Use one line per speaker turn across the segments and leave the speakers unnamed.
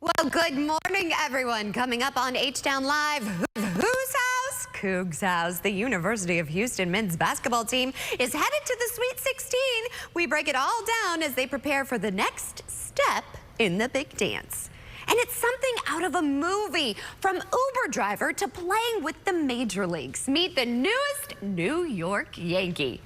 Well, good morning, everyone. Coming up on H-Town Live, whose house? Cougs House. The University of Houston men's basketball team is headed to the Sweet 16. We break it all down as they prepare for the next step in the big dance. And it's something out of a movie, from Uber driver to playing with the major leagues. Meet the newest New York Yankee.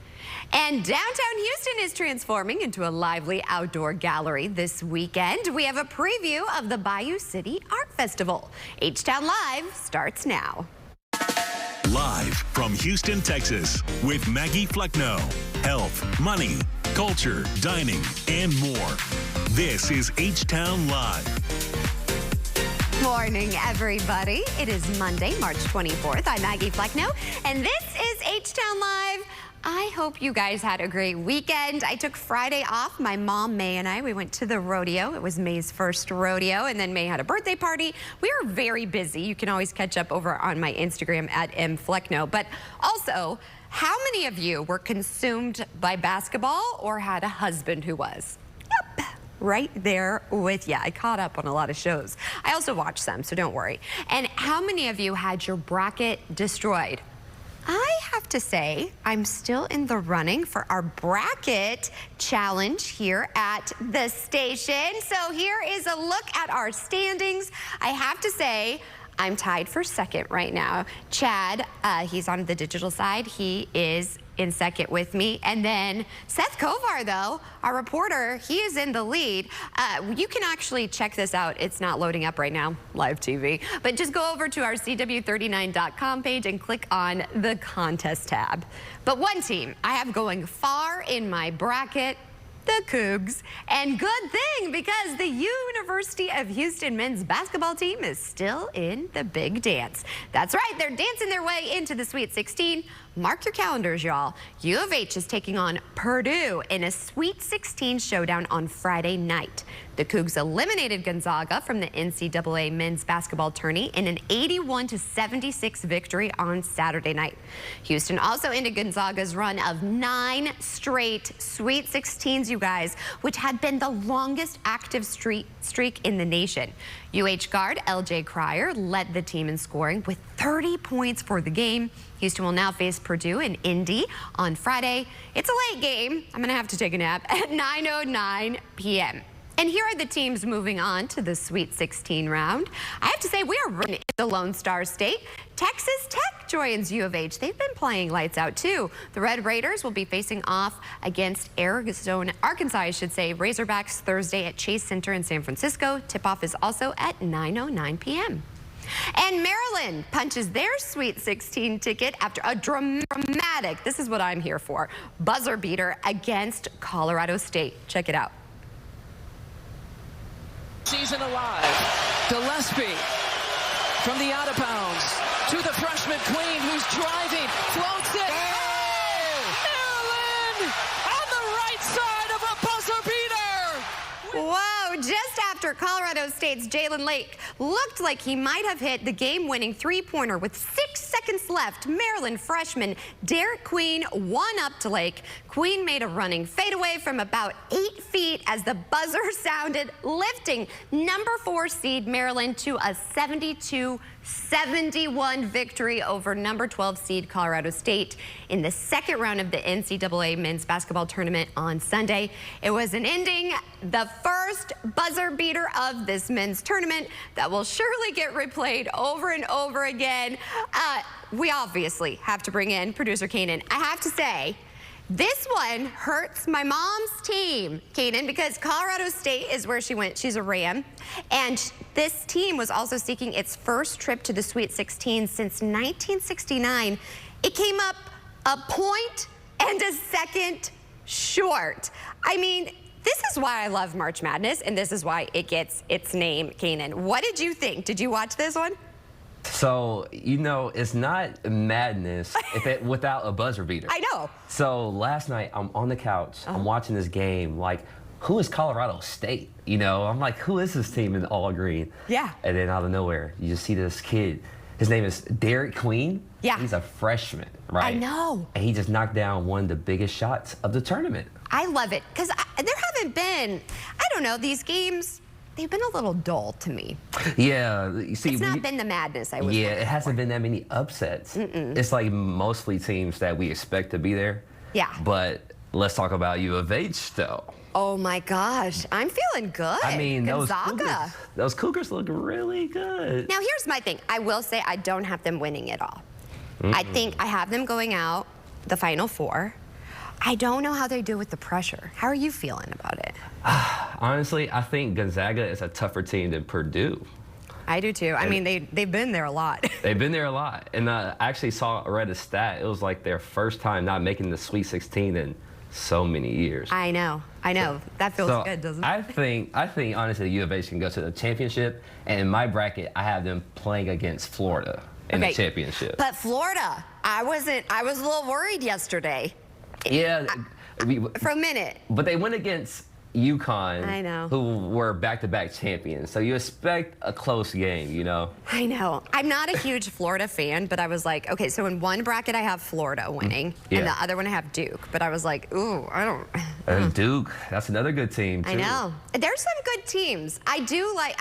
And downtown Houston is transforming into a lively outdoor gallery this weekend. We have a preview of the Bayou City Art Festival. H-Town Live starts now.
Live from Houston, Texas, with Maggie Flecknoe. Health, money, culture, dining, and more. This is H-Town Live.
Morning, everybody. It is Monday, March 24th. I'm Maggie Flecknoe, and this is H-Town Live. I hope you guys had a great weekend. I took Friday off. My mom, May, and we went to the rodeo. It was May's first rodeo, and then May had a birthday party. We were very busy. You can always catch up over on my Instagram at @mflecknoe. But also, how many of you were consumed by basketball or had a husband who was? Yep, right there with you. I caught up on a lot of shows. I also watched some, so don't worry. And how many of you had your bracket destroyed? I have to say, I'm still in the running for our bracket challenge here at the station. So here is a look at our standings. I have to say, I'm tied for second right now. Chad, he's on the digital side. He is in second with me. And then Seth Kovar, though, our reporter, he is in the lead. You can actually check this out. It's not loading up right now, live TV. But just go over to our CW39.com page and click on the contest tab. But one team I have going far in my bracket, the Cougs. And good thing, because the University of Houston men's basketball team is still in the big dance. That's right, they're dancing their way into the Sweet 16. Mark your calendars, y'all. U of H is taking on Purdue in a Sweet 16 showdown on Friday night. The Cougs eliminated Gonzaga from the NCAA men's basketball tourney in an 81-76 victory on Saturday night. Houston also ended Gonzaga's run of 9 straight Sweet 16s, you guys, which had been the longest active streak in the nation. UH guard LJ Cryer led the team in scoring with 30 points for the game. Houston will now face Purdue in Indy on Friday. It's a late game. I'm going to have to take a nap at 9:09 p.m. And here are the teams moving on to the Sweet 16 round. I have to say, we are in the Lone Star State. Texas Tech joins U of H. They've been playing lights out, too. The Red Raiders will be facing off against Arkansas, Razorbacks Thursday at Chase Center in San Francisco. Tip-off is also at 9:09 p.m. And Maryland punches their Sweet 16 ticket after a dramatic, this is what I'm here for, buzzer beater against Colorado State. Check it out.
Season alive. Gillespie from the out of bounds to the freshman Queen, who's driving, floats it. Oh! Maryland on the right side of a buzzer beater.
Whoa, just after Colorado State's Jalen Lake looked like he might have hit the game-winning three-pointer with 6 seconds left, Maryland freshman Derek Queen won up to Lake. Queen made a running fadeaway from about 8 feet as the buzzer sounded, lifting number 4 seed Maryland to a 72-71 victory over number 12 seed Colorado State in the second round of the NCAA men's basketball tournament on Sunday. It was an ending, the first buzzer beater of this men's tournament that will surely get replayed over and over again. We obviously have to bring in producer Kanan. I have to say, this one hurts my mom's team, Kanan, because Colorado State is where she went. She's a Ram. And this team was also seeking its first trip to the Sweet 16 since 1969. It came up a point and a second short. I mean, this is why I love March Madness, and this is why it gets its name, Kanan. What did you think? Did you watch this one?
So, you know, it's not madness without a buzzer beater.
I know.
So last night, I'm on the couch, I'm watching this game, like, who is Colorado State? You know, I'm like, who is this team in all green?
Yeah.
And then out of nowhere, you just see this kid. His name is Derek Queen.
Yeah.
He's a freshman, right?
I know.
And he just knocked down one of the biggest shots of the tournament.
I love it, because there haven't been, I don't know, these games, they've been a little dull to me.
Yeah, you see,
It's not been the madness I was
yeah,
looking
it hasn't
for.
been that many upsets. It's like mostly teams that we expect to be there.
Yeah.
But let's talk about U of H, though.
Oh my gosh, I'm feeling good.
I mean,
Gonzaga.
those Cougars look really good.
Now here's my thing. I will say I don't have them winning it all. I think I have them going out the Final Four. I don't know how they do with the pressure. How are you feeling about it?
Honestly, I think Gonzaga is a tougher team than Purdue.
I do too. I mean, they've been there a lot.
They've been there a lot. And I actually read a stat. It was like their first time not making the Sweet 16 in so many years.
I know. That feels
So
good, doesn't it?
I think honestly U of H can go to the championship. And in my bracket, I have them playing against Florida in the championship.
But Florida, I was a little worried yesterday.
Yeah,
For a minute.
but they went against UConn,
I know.
who were back-to-back champions. So you expect a close game, you know?
I know. I'm not a huge Florida fan, but I was like, okay, so in one bracket I have Florida winning, and the other one I have Duke. But I was like, ooh, I don't.
And Duke, that's another good team, too.
I know. There's some good teams. I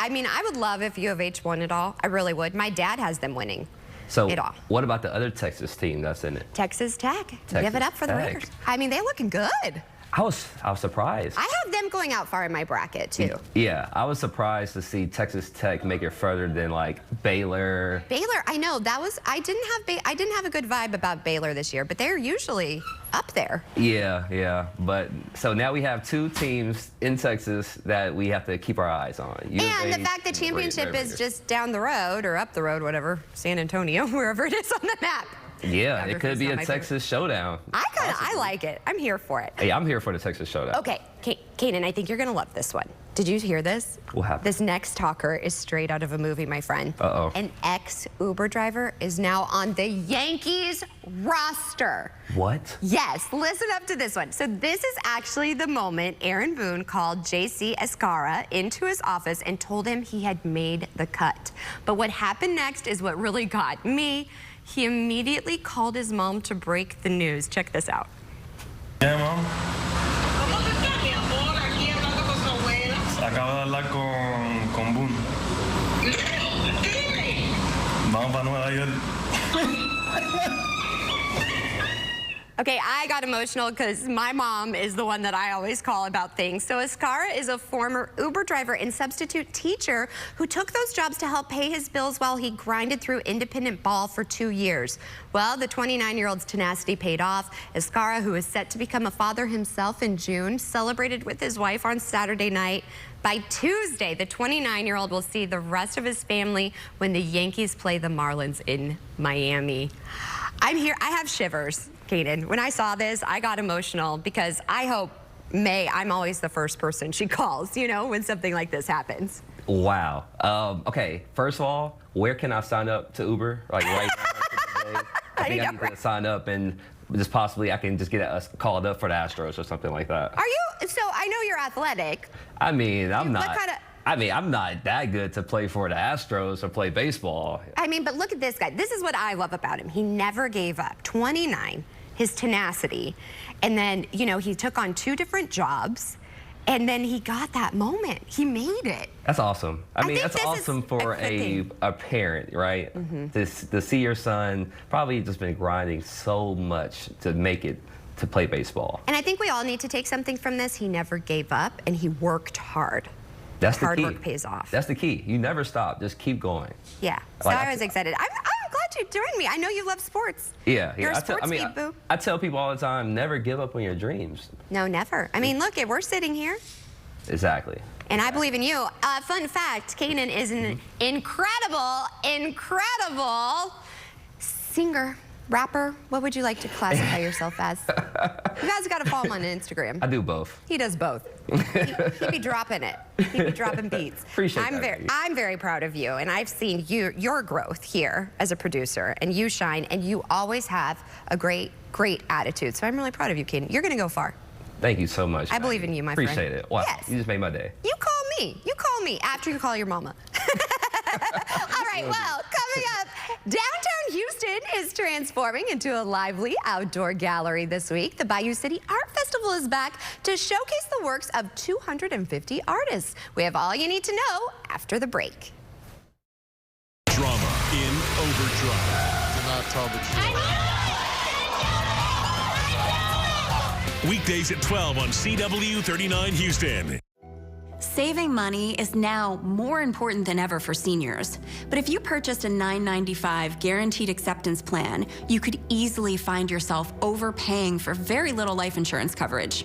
mean, I would love if U of H won it all. I really would. My dad has them winning
So
it all.
what about the other Texas team that's in it?
Texas Tech. Give it up for the
Tech.
Raiders. I mean, they're looking good.
I was surprised.
I have them going out far in my bracket, too.
Yeah, I was surprised to see Texas Tech make it further than like Baylor.
Baylor, I know I didn't have a good vibe about Baylor this year, but they're usually up there.
Yeah. But so now we have two teams in Texas that we have to keep our eyes on.
And the fact that championship is just down the road or up the road, whatever, San Antonio, wherever it is on the map.
Yeah, it could
Geography's
be
not
a
my
Texas showdown.
I like it. I'm here for it.
Hey, I'm here for the Texas showdown.
Okay, Kanan, I think you're gonna love this one. Did you hear this?
What happened?
This next talker is straight out of a movie, my friend.
Uh-oh.
An ex-Uber driver is now on the Yankees roster.
What?
Yes, listen up to this one. So this is actually the moment Aaron Boone called JC Escarra into his office and told him he had made the cut. But what happened next is what really got me. He immediately called his mom to break the news. Check this out.
Yeah, mom. ¿Cómo tú estás, mi amor? Aquí hablando con su abuela. Acabo de hablar con Boone. Dime. Vamos para Nueva York.
Okay, I got emotional because my mom is the one that I always call about things. So Escarra is a former Uber driver and substitute teacher who took those jobs to help pay his bills while he grinded through independent ball for 2 years. Well, the 29-year-old's tenacity paid off. Escarra, who is set to become a father himself in June, celebrated with his wife on Saturday night. By Tuesday, the 29-year-old will see the rest of his family when the Yankees play the Marlins in Miami. I'm here. I have shivers, Kaden. When I saw this, I got emotional because I hope I'm always the first person she calls, you know, when something like this happens.
Wow. Okay, first of all, where can I sign up to Uber? Like right now today? I think I need to sign up and just possibly I can just get us called up for the Astros or something like that.
Are you? So I know you're athletic.
I mean, I'm not.
What kind of?
I mean, I'm not that good to play for the Astros or play baseball.
I mean, but look at this guy. This is what I love about him. He never gave up. 29, his tenacity. And then, you know, he took on 2 different jobs. And then he got that moment. He made it.
That's awesome. I mean,
think
that's awesome for a parent, right? To see your son probably just been grinding so much to make it to play baseball.
And I think we all need to take something from this. He never gave up, and he worked hard.
That's the key.
Hard work pays off.
That's the key. You never stop. Just keep going.
Yeah. So
Like,
I was excited. I'm glad you joined me. I know you love sports.
Yeah.
You're a
I tell-
sports geek, boo.
I tell people all the time, never give up on your dreams.
No, never. I mean, look, we're sitting here.
Exactly.
And I believe in you. Fun fact, Kanan is an incredible singer, rapper. What would you like to classify yourself as? You guys got to follow him on Instagram.
I do both.
He does both. He'd be dropping it. He'd be dropping beats.
Appreciate that.
I'm very proud of you, and I've seen your growth here as a producer, and you shine, and you always have a great attitude. So I'm really proud of you, Kanan. You're going to go far.
Thank you so much.
I believe in you, my friend.
Appreciate it. Wow.
Yes.
You just made my day.
You call me. You call me after you call your mama. All right, well, coming up, downtown Houston is transforming into a lively outdoor gallery this week. The Bayou City Art Festival Festival is back to showcase the works of 250 artists. We have all you need to know after the break.
Drama in overdrive.
Do not tell the truth.
Weekdays at 12 on CW 39 Houston.
Saving money is now more important than ever for seniors. But if you purchased a $9.95 guaranteed acceptance plan, you could easily find yourself overpaying for very little life insurance coverage.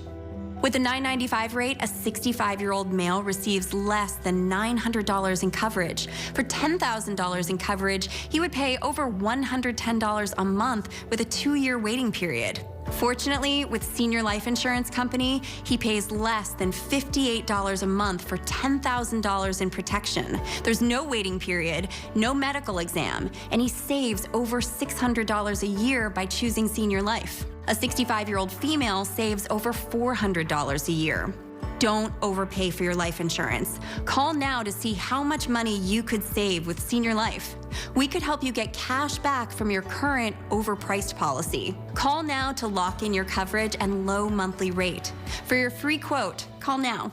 With the $9.95 rate, a 65-year-old male receives less than $900 in coverage. For $10,000 in coverage, he would pay over $110 a month with a 2-year waiting period. Fortunately, with Senior Life Insurance Company, he pays less than $58 a month for $10,000 in protection. There's no waiting period, no medical exam, and he saves over $600 a year by choosing Senior Life. A 65-year-old female saves over $400 a year. Don't overpay for your life insurance. Call now to see how much money you could save with Senior Life. We could help you get cash back from your current overpriced policy. Call now to lock in your coverage and low monthly rate. For your free quote, call now.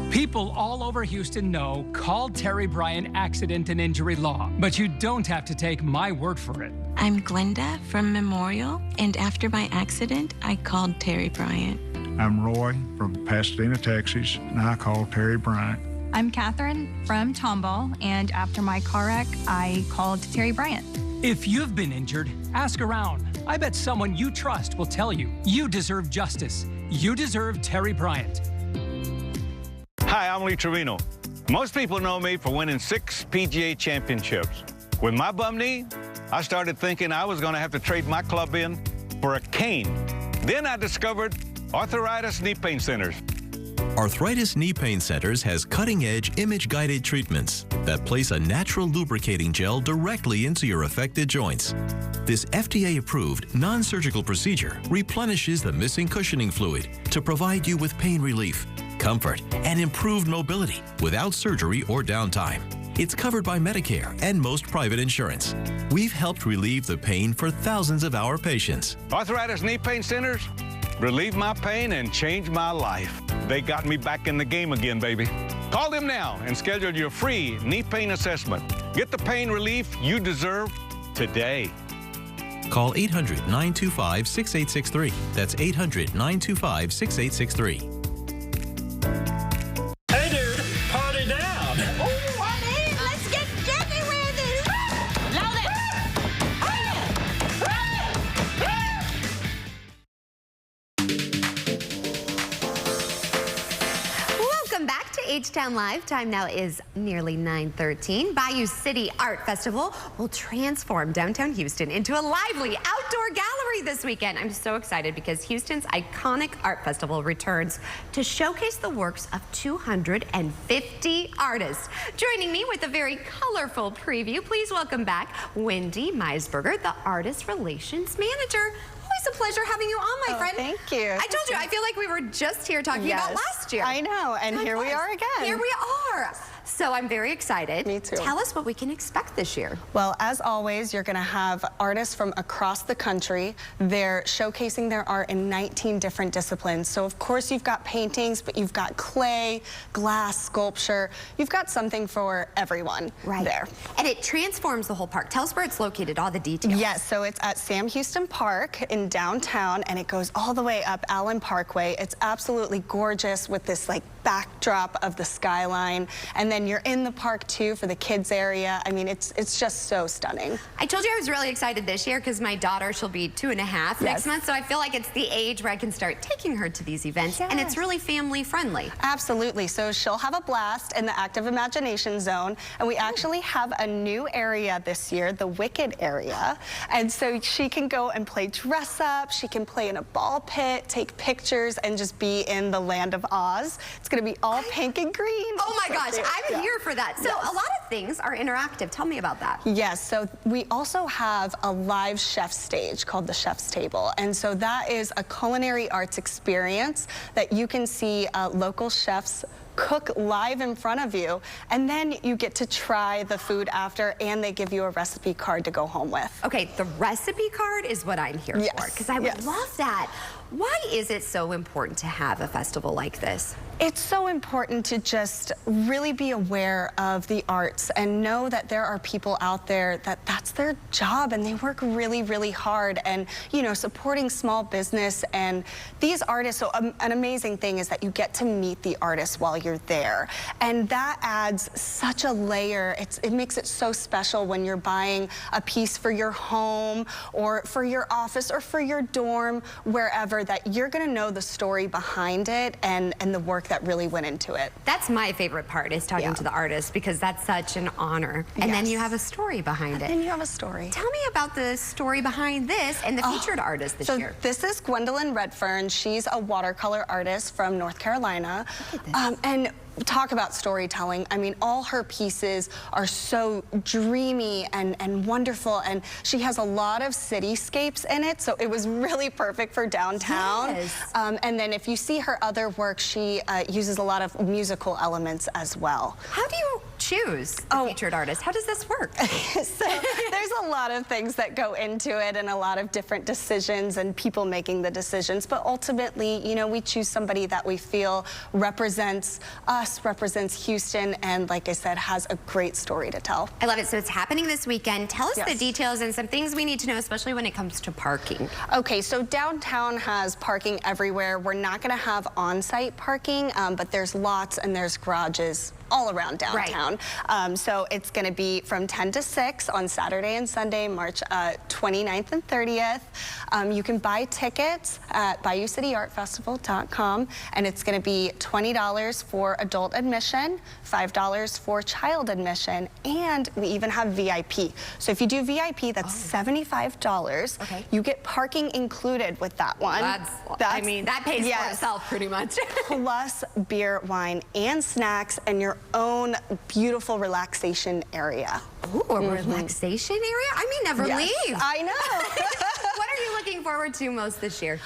People all over Houston know call Terry Bryant Accident and Injury Law, but you don't have to take my word for it.
I'm Glenda from Memorial, and after my accident, I called Terry Bryant.
I'm Roy from Pasadena, Texas, and I called Terry Bryant.
I'm Catherine from Tomball, and after my car wreck, I called Terry Bryant.
If you've been injured, ask around. I bet someone you trust will tell you. You deserve justice. You deserve Terry Bryant.
Hi, I'm Lee Trevino. Most people know me for winning 6 PGA championships. With my bum knee, I started thinking I was going to have to trade my club in for a cane. Then I discovered Arthritis Knee Pain Centers.
Arthritis Knee Pain Centers has cutting-edge image-guided treatments that place a natural lubricating gel directly into your affected joints. This FDA-approved, non-surgical procedure replenishes the missing cushioning fluid to provide you with pain relief, comfort, and improved mobility without surgery or downtime. It's covered by Medicare and most private insurance. We've helped relieve the pain for thousands of our patients.
Arthritis Knee Pain Centers relieve my pain and change my life. They got me back in the game again, baby. Call them now and schedule your free knee pain assessment. Get the pain relief you deserve today.
Call 800-925-6863. That's 800-925-6863.
Hey, dude, party down.
Let's get jiggy with it! Load it!
Welcome back to H-Town Live. Time now is nearly 9:13. Bayou City Art Festival will transform downtown Houston into a lively outdoor gallery this weekend. I'm so excited because Houston's iconic art festival returns to showcase the works of 250 artists. Joining me with a very colorful preview, please welcome back Wendy Meisberger, the Artist Relations Manager. Always a pleasure having you on, my friend.
Thank you.
I told you, I feel like we were just here talking about last year.
I know, and here we are again.
Here we are. So I'm very excited.
Me too.
Tell us what we can expect this year.
Well, as always, you're going to have artists from across the country. They're showcasing their art in 19 different disciplines. So, of course, you've got paintings, but you've got clay, glass, sculpture. You've got something for everyone there.
And it transforms the whole park. Tell us where it's located, all the details.
Yes, so it's at Sam Houston Park in downtown, and it goes all the way up Allen Parkway. It's absolutely gorgeous with this, like, backdrop of the skyline. And then you're in the park, too, for the kids area. I mean, it's just so stunning.
I told you I was really excited this year because my daughter, she'll be 2.5 next month, so I feel like it's the age where I can start taking her to these events, and it's really family friendly.
Absolutely. So she'll have a blast in the Active Imagination Zone, and we actually have a new area this year, the Wicked area, and so she can go and play dress up, she can play in a ball pit, take pictures, and just be in the land of Oz. It's going to be all pink and green.
Oh my gosh, I'm here for that. So a lot of things are interactive. Tell me about that.
Yes, so we also have a live chef stage called the Chef's Table. And so that is a culinary arts experience that you can see local chefs cook live in front of you, and then you get to try the food after, and they give you a recipe card to go home with.
Okay, the recipe card is what I'm here for, because I would love that. Why is it so important to have a festival like this?
It's so important to just really be aware of the arts and know that there are people out there that that's their job and they work really, really hard, and, you know, supporting small business and these artists. So an amazing thing is that you get to meet the artists while you're there, and that adds such a layer. It makes it so special when you're buying a piece for your home or for your office or for your dorm, wherever, that you're going to know the story behind it and the work that really went into it.
That's my favorite part, is talking to the artists, because that's such an honor. And then you have a story behind it.
And then you have a story.
Tell me about the story behind this and the featured artist this year.
This is Gwendolyn Redfern. She's a watercolor artist from North Carolina. And talk about storytelling. I mean, all her pieces are so dreamy and wonderful, and she has a lot of cityscapes in it, so it was really perfect for downtown.
Yes.
And then if you see her other work, she uses a lot of musical elements as well.
How do you choose the featured artist? How does this work?
So there's a lot of things that go into it and a lot of different decisions and people making the decisions, but ultimately, you know, we choose somebody that we feel represents us, represents Houston, and like I said, has a great story to tell.
I love it. So it's happening this weekend. Tell us the details and some things we need to know, especially when it comes to parking.
Okay, so downtown has parking everywhere. We're not going to have on-site parking, but there's lots and there's garages all around downtown. So it's going to be from 10 to 6 on Saturday and Sunday, March 29th and 30th. You can buy tickets at BayouCityArtFestival.com, and it's going to be $20 for adult admission, $5 for child admission, and we even have VIP. So if you do VIP, that's $75.
Okay.
You get parking included with that one.
I mean, that pays for itself pretty much.
Plus beer, wine, and snacks, and your own beautiful relaxation area.
Ooh, a relaxation area? I may never leave.
I know.
What are you looking forward to most this year?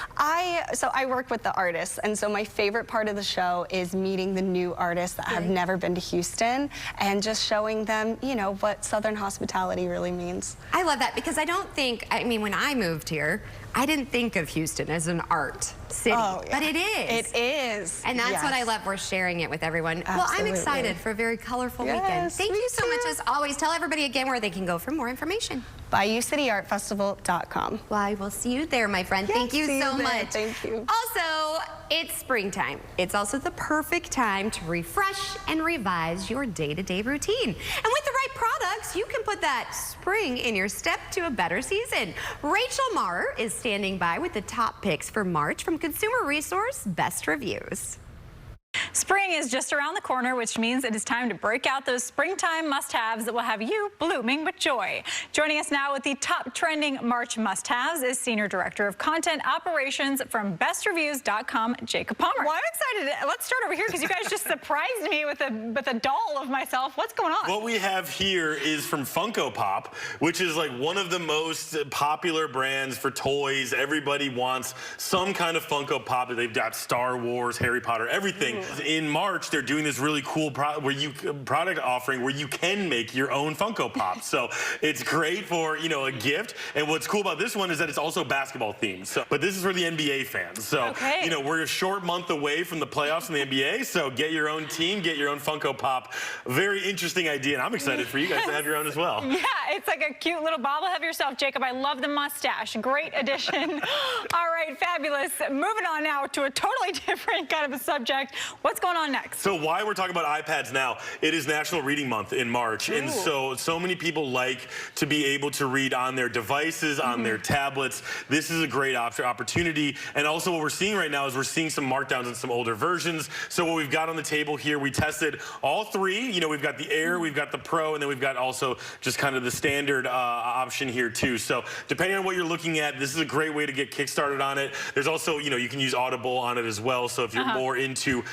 So I work with the artists, and so my favorite part of the show is meeting the new artists that have never been to Houston and just showing them, you know, what Southern hospitality really means.
I love that, because I mean, when I moved here, I didn't think of Houston as an art city, but it is.
It is.
And that's what I love. We're sharing it with everyone. Well, I'm excited for a very colorful weekend. Thank you so much, as always. Tell everybody again where they can go for more information.
BayouCityArtFestival.com.
Well, I will see you there, my friend. Thank you so much.
Thank you.
Also, it's springtime. It's also the perfect time to refresh and revise your day-to-day routine. And with the right products, you can put that spring in your step to a better season. Rachel Maurer is standing by with the top picks for March from Consumer Resource Best Reviews.
Spring is just around the corner, which means it is time to break out those springtime must-haves that will have you blooming with joy. Joining us now with the top trending March must-haves is Senior Director of Content Operations from BestReviews.com, Jacob Palmer. Well, I'm excited. Let's start over here, because you guys just surprised me with a doll of myself. What's going on?
What we have here is from Funko Pop, which is like one of the most popular brands for toys. Everybody wants some kind of Funko Pop. They've got Star Wars, Harry Potter, everything. In March, they're doing this really cool product offering where you can make your own Funko Pop. So it's great for, you know, a gift. And what's cool about this one is that it's also basketball themed. So, but this is for the NBA fans. So, you know, we're a short month away from the playoffs in the NBA. So get your own team, get your own Funko Pop. Very interesting idea. And I'm excited for you guys to have your own as well.
Yeah, it's like a cute little bobblehead yourself, Jacob. I love the mustache. Great addition. All right, fabulous. Moving on now to a totally different kind of a subject. What's going on next?
So why we're talking about iPads now, it is National Reading Month in March. Ooh. And so many people like to be able to read on their devices, on their tablets. This is a great opportunity. And also what we're seeing right now is we're seeing some markdowns in some older versions. So what we've got on the table here, we tested all three. You know, we've got the Air, we've got the Pro, and then we've got also just kind of the standard option here too. So depending on what you're looking at, this is a great way to get kickstarted on it. There's also, you know, you can use Audible on it as well. So if you're more into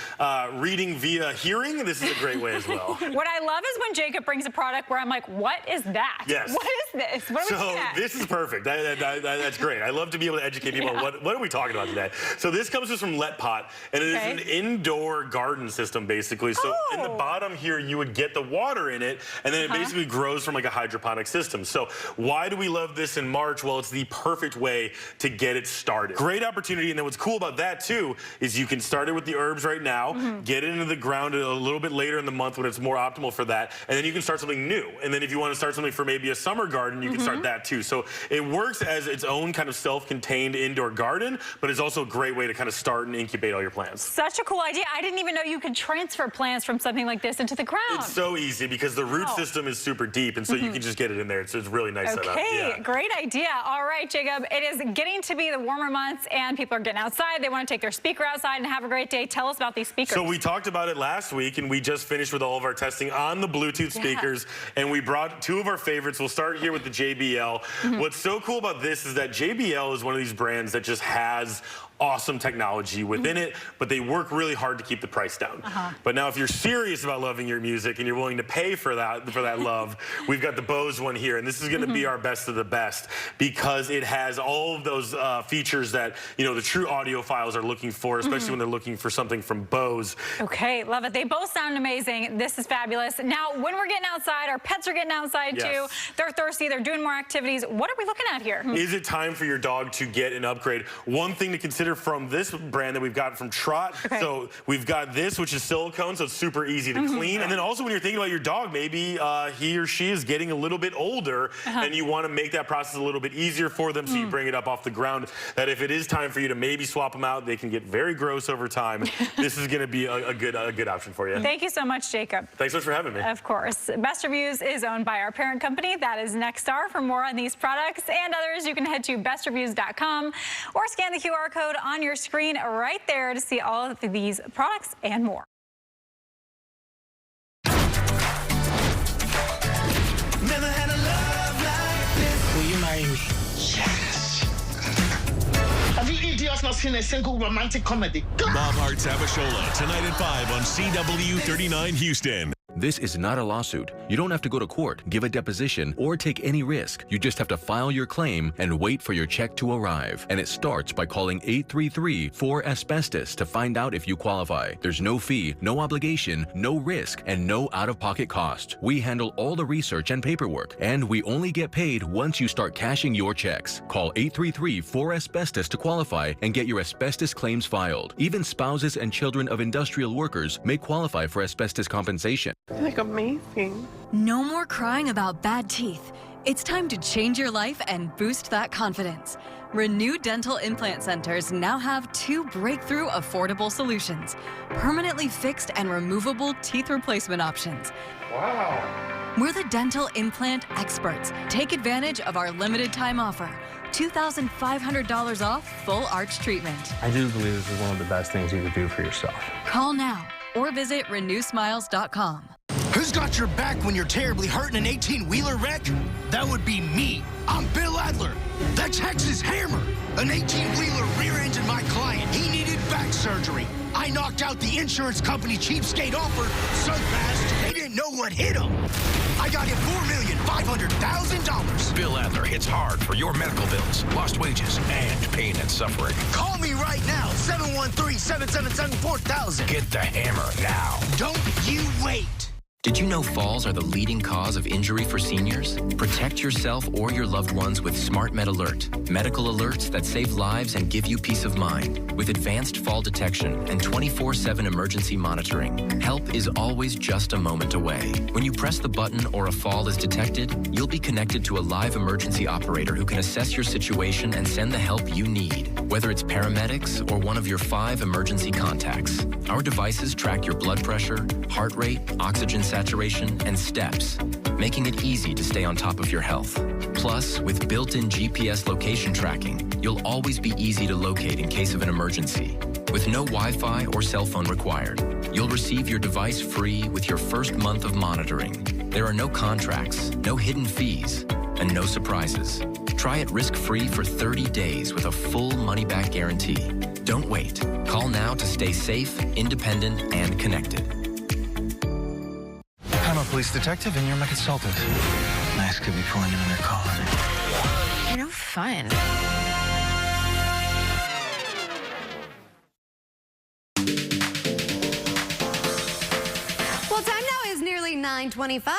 reading via hearing, this is a great way as well.
What I love is when Jacob brings a product where I'm like, what is that?
Yes.
What is this? What are we looking at?
This is perfect. That's great. I love to be able to educate people on what are we talking about today. So this comes just from Let Pot, and it is an indoor garden system, basically. So in the bottom here, you would get the water in it, and then it basically grows from like a hydroponic system. So why do we love this in March? Well, it's the perfect way to get it started. Great opportunity, and then what's cool about that too is you can start it with the herbs right now, get it into the ground a little bit later in the month when it's more optimal for that, and then you can start something new. And then if you want to start something for maybe a summer garden, you can start that too. So it works as its own kind of self-contained indoor garden, but it's also a great way to kind of start and incubate all your plants.
Such a cool idea. I didn't even know you could transfer plants from something like this into the ground.
It's so easy because the root system is super deep, and so you can just get it in there. It's really nice setup.
Okay, great idea. All right, Jacob, it is getting to be the warmer months, and people are getting outside. They want to take their speaker outside and have a great day. Tell us about these speakers.
So we talked about it last week, and we just finished with all of our testing on the Bluetooth speakers, and we brought two of our favorites. We'll start here with the JBL. What's so cool about this is that JBL is one of these brands that just has awesome technology within it, but they work really hard to keep the price down. But now if you're serious about loving your music and you're willing to pay for that love, we've got the Bose one here, and this is going to be our best of the best because it has all of those features that, you know, the true audiophiles are looking for, especially when they're looking for something from Bose.
Okay, love it. They both sound amazing. This is fabulous. Now, when we're getting outside, our pets are getting outside too. They're thirsty, they're doing more activities. What are we looking at here?
Is it time for your dog to get an upgrade? One thing to consider from this brand that we've got from Trot. So we've got this, which is silicone, so it's super easy to clean. And then also when you're thinking about your dog, maybe he or she is getting a little bit older and you want to make that process a little bit easier for them, so you bring it up off the ground, that if it is time for you to maybe swap them out, they can get very gross over time. This is going to be a good option for you.
Thank you so much, Jacob.
Thanks so much for having me.
Of course. Best Reviews is owned by our parent company. That is Nexstar. For more on these products and others, you can head to bestreviews.com or scan the QR code on your screen right there to see all of these products and more.
Never had a love like this. Will you marry me? Yes. Have you idiots not seen a single romantic comedy?
Bob Hart's Abishola, tonight at 5 on CW 39 Houston.
This is not a lawsuit. You don't have to go to court, give a deposition, or take any risk. You just have to file your claim and wait for your check to arrive. And it starts by calling 833-4-ASBESTOS to find out if you qualify. There's no fee, no obligation, no risk, and no out-of-pocket cost. We handle all the research and paperwork, and we only get paid once you start cashing your checks. Call 833-4-ASBESTOS to qualify and get your asbestos claims filed. Even spouses and children of industrial workers may qualify for asbestos compensation.
Like amazing.
No more crying about bad teeth. It's time to change your life and boost that confidence. Renew Dental Implant Centers now have 2 breakthrough affordable solutions: permanently fixed and removable teeth replacement options.
Wow.
We're the dental implant experts. Take advantage of our limited time offer. $2,500 off full arch treatment.
I do believe this is one of the best things you could do for yourself.
Call now or visit renewsmiles.com.
Who's got your back when you're terribly hurt in an 18-wheeler wreck? That would be me. I'm Bill Adler. That's Texas Hammer. An 18-wheeler rear-ended my client. He needed back surgery. I knocked out the insurance company cheapskate offer so fast they didn't know what hit them. I got him $4,500,000.
Bill Adler hits hard for your medical bills, lost wages, and pain and suffering.
Call me right now, 713-777-4000.
Get the hammer now.
Don't you wait.
Did you know falls are the leading cause of injury for seniors? Protect yourself or your loved ones with Smart Med Alert. Medical alerts that save lives and give you peace of mind. With advanced fall detection and 24/7 emergency monitoring, help is always just a moment away. When you press the button or a fall is detected, you'll be connected to a live emergency operator who can assess your situation and send the help you need, whether it's paramedics or one of your 5 emergency contacts. Our devices track your blood pressure, heart rate, oxygen saturation, and steps, making it easy to stay on top of your health. Plus, with built-in GPS location tracking, you'll always be easy to locate in case of an emergency. With no Wi-Fi or cell phone required, you'll receive your device free with your first month of monitoring. There are no contracts, no hidden fees, and no surprises. Try it risk-free for 30 days with a full money-back guarantee. Don't wait. Call now to stay safe, independent, and connected.
I'm a police detective, and you're my consultant. Max could be pulling another call on it.
You're no fun.
Well, time now is nearly 9:25.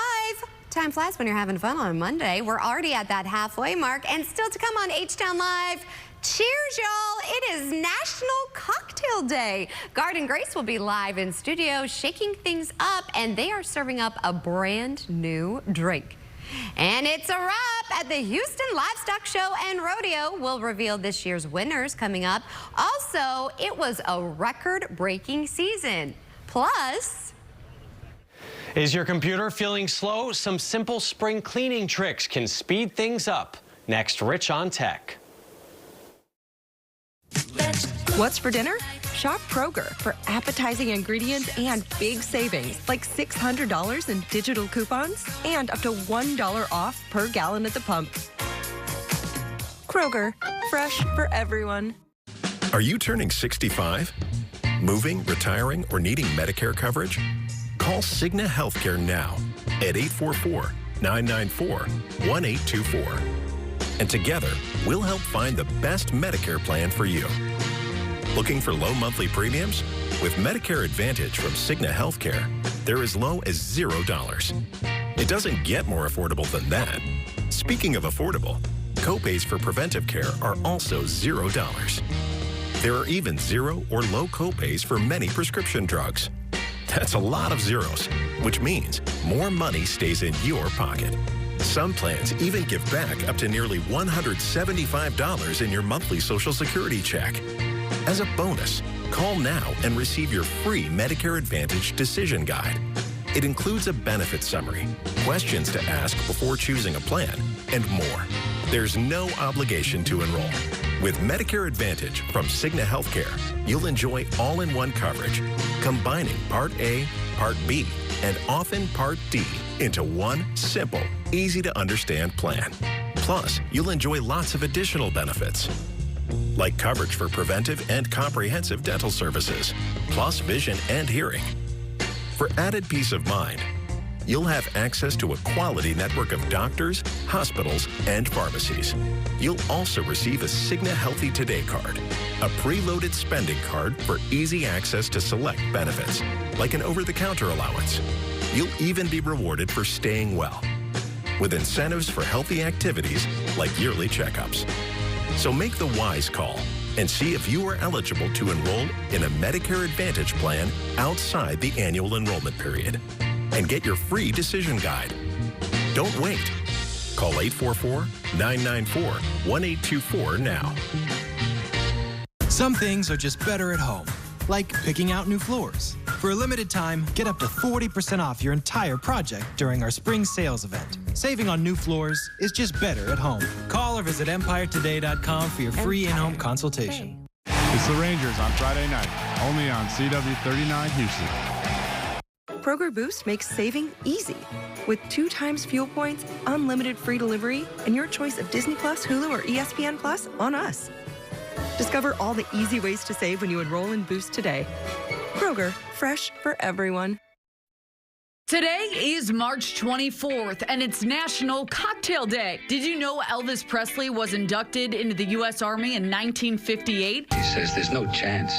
Time flies when you're having fun on a Monday. We're already at that halfway mark, and still to come on H-Town Live. Cheers, y'all. It is National Cocktail Day. Garden Grace will be live in studio shaking things up, and they are serving up a brand new drink. And it's a wrap at the Houston Livestock Show and Rodeo. We'll reveal this year's winners coming up. Also, it was a record-breaking season. Plus...
Is your computer feeling slow? Some simple spring cleaning tricks can speed things up. Next, Rich on Tech.
What's for dinner? Shop Kroger for appetizing ingredients and big savings, like $600 in digital coupons and up to $1 off per gallon at the pump. Kroger, fresh for everyone.
Are you turning 65? Moving, retiring, or needing Medicare coverage? Call Cigna Healthcare now at 844-994-1824. And together, we'll help find the best Medicare plan for you. Looking for low monthly premiums? With Medicare Advantage from Cigna Healthcare, they're as low as $0. It doesn't get more affordable than that. Speaking of affordable, copays for preventive care are also $0. There are even zero or low copays for many prescription drugs. That's a lot of zeros, which means more money stays in your pocket. Some plans even give back up to nearly $175 in your monthly Social Security check. As a bonus, call now and receive your free Medicare Advantage Decision Guide. It includes a benefit summary, questions to ask before choosing a plan, and more. There's no obligation to enroll. With Medicare Advantage from Cigna Healthcare, you'll enjoy all-in-one coverage, combining Part A, Part B, and often Part D into one simple, easy-to-understand plan. Plus, you'll enjoy lots of additional benefits, like coverage for preventive and comprehensive dental services, plus vision and hearing. For added peace of mind, you'll have access to a quality network of doctors, hospitals, and pharmacies. You'll also receive a Cigna Healthy Today card, a preloaded spending card for easy access to select benefits, like an over-the-counter allowance. You'll even be rewarded for staying well, with incentives for healthy activities like yearly checkups. So make the wise call and see if you are eligible to enroll in a Medicare Advantage plan outside the annual enrollment period. And get your free decision guide. Don't wait. Call 844-994-1824 now.
Some things are just better at home, like picking out new floors. For a limited time, get up to 40% off your entire project during our spring sales event. Saving on new floors is just better at home. Call or visit EmpireToday.com for your free in-home consultation.
It's the Rangers on Friday night, only on CW39 Houston.
Kroger Boost makes saving easy. With 2 times fuel points, unlimited free delivery, and your choice of Disney Plus, Hulu, or ESPN Plus on us. Discover all the easy ways to save when you enroll in Boost today. Kroger, fresh for everyone.
Today is March 24th, and it's National Cocktail Day. Did you know Elvis Presley was inducted into the U.S. Army in 1958?
He says there's no chance.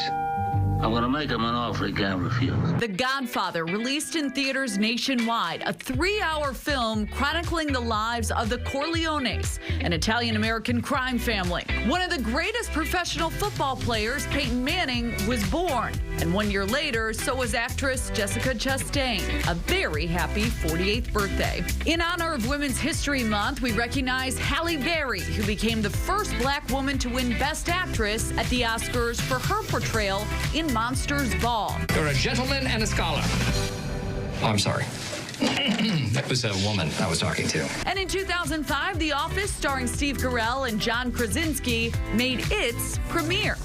I'm going to make him an offer he can't refuse.
The Godfather, released in theaters nationwide, a 3-hour film chronicling the lives of the Corleones, an Italian-American crime family. One of the greatest professional football players, Peyton Manning, was born. And 1 year later, so was actress Jessica Chastain. A very happy 48th birthday. In honor of Women's History Month, we recognize Halle Berry, who became the first Black woman to win Best Actress at the Oscars for her portrayal in Monsters Ball.
You're a gentleman and a scholar. Oh, I'm sorry. That was a woman I was talking to.
And in 2005, The Office, starring Steve Carell and John Krasinski, made its premiere.